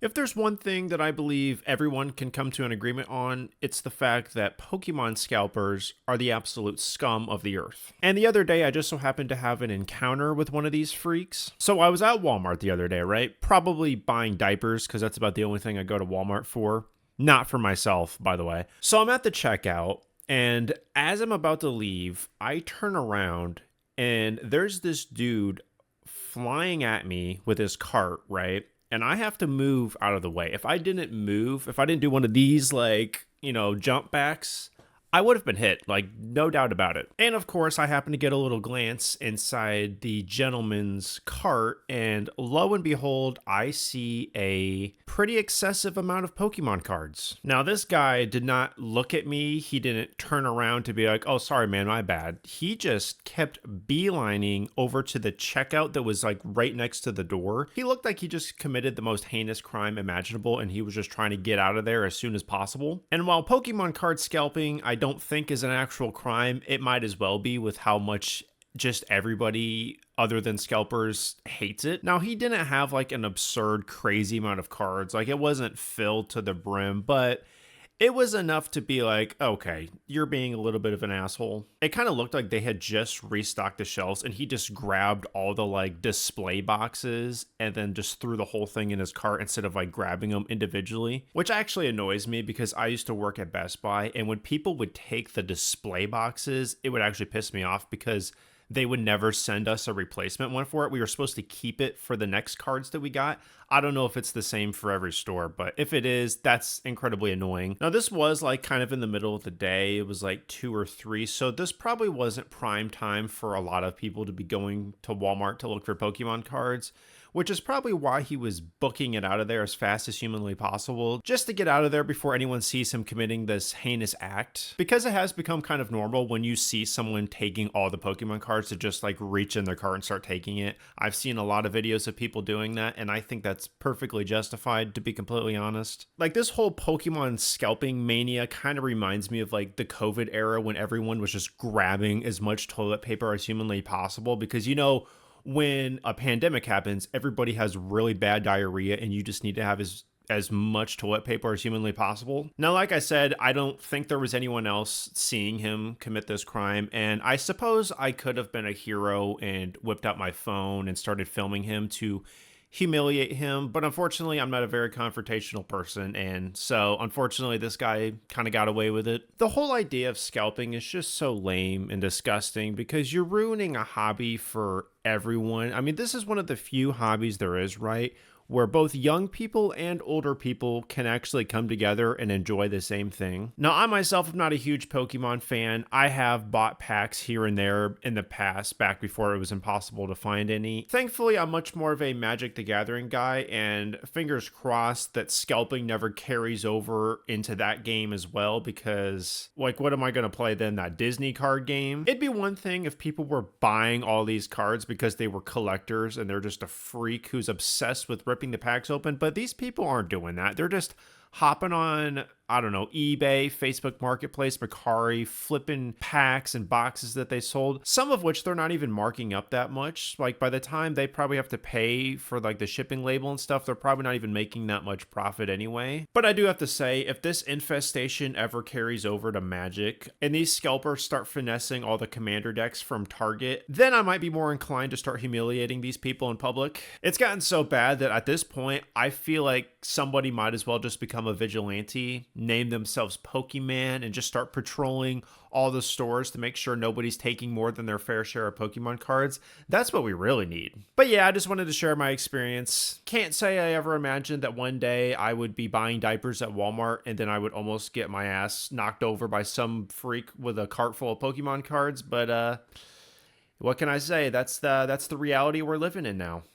If there's one thing that I believe everyone can come to an agreement on, it's the fact that Pokemon scalpers are the absolute scum of the earth. And the other day, I just so happened to have an encounter with one of these freaks. So I was at Walmart the other day, right? Probably buying diapers, because that's about the only thing I go to Walmart for. Not for myself, by the way. So I'm at the checkout, and as I'm about to leave, I turn around, and there's this dude flying at me with his cart, right? And I have to move out of the way. If I didn't move, if I didn't do one of these, like, jump backs, I would have been hit, like, no doubt about it. And of course, I happen to get a little glance inside the gentleman's cart, and lo and behold, I see a pretty excessive amount of Pokemon cards. Now, this guy did not look at me. He didn't turn around to be like, oh, sorry, man, my bad. He just kept beelining over to the checkout that was like right next to the door. He looked like he just committed the most heinous crime imaginable, and he was just trying to get out of there as soon as possible. And while Pokemon card scalping, I don't think is an actual crime, it might as well be with how much just everybody other than scalpers hates it. Now, he didn't have like an absurd, crazy amount of cards. Like, it wasn't filled to the brim, but it was enough to be like, okay, you're being a little bit of an asshole. It kind of looked like they had just restocked the shelves, and he just grabbed all the like display boxes and then just threw the whole thing in his cart instead of like grabbing them individually, which actually annoys me because I used to work at Best Buy, and when people would take the display boxes, it would actually piss me off because they would never send us a replacement one for it. We were supposed to keep it for the next cards that we got. I don't know if it's the same for every store, but if it is, that's incredibly annoying. Now, this was like kind of in the middle of the day. It was like 2 or 3, so this probably wasn't prime time for a lot of people to be going to Walmart to look for Pokemon cards, which is probably why he was booking it out of there as fast as humanly possible, just to get out of there before anyone sees him committing this heinous act. Because it has become kind of normal when you see someone taking all the Pokemon cards to just like reach in their cart and start taking it. I've seen a lot of videos of people doing that, and I think that's perfectly justified, to be completely honest. Like, this whole Pokemon scalping mania kind of reminds me of like the COVID era when everyone was just grabbing as much toilet paper as humanly possible because, when a pandemic happens, everybody has really bad diarrhea, and you just need to have as much toilet paper as humanly possible. Now, like I said, I don't think there was anyone else seeing him commit this crime, and I suppose I could have been a hero and whipped out my phone and started filming him to humiliate him, but unfortunately I'm not a very confrontational person, and so unfortunately this guy kind of got away with it. The whole idea of scalping is just so lame and disgusting because you're ruining a hobby for everyone. I mean, this is one of the few hobbies there is, right, where both young people and older people can actually come together and enjoy the same thing. Now, I myself am not a huge Pokemon fan. I have bought packs here and there in the past, back before it was impossible to find any. Thankfully, I'm much more of a Magic the Gathering guy, and fingers crossed that scalping never carries over into that game as well, because, like, what am I going to play then? That Disney card game? It'd be one thing if people were buying all these cards because they were collectors and they're just a freak who's obsessed with ripping the packs open, but these people aren't doing that. They're just hopping on, I don't know, eBay, Facebook Marketplace, Mercari, flipping packs and boxes that they sold, some of which they're not even marking up that much. Like, by the time they probably have to pay for like the shipping label and stuff, they're probably not even making that much profit anyway. But I do have to say, if this infestation ever carries over to Magic and these scalpers start finessing all the commander decks from Target, then I might be more inclined to start humiliating these people in public. It's gotten so bad that at this point, I feel like somebody might as well just become a vigilante, name themselves Pokemon, and just start patrolling all the stores to make sure nobody's taking more than their fair share of Pokemon cards. That's what we really need. But yeah, I just wanted to share my experience. Can't say I ever imagined that one day I would be buying diapers at Walmart and then I would almost get my ass knocked over by some freak with a cart full of Pokemon cards, but what can I say? That's the reality we're living in now.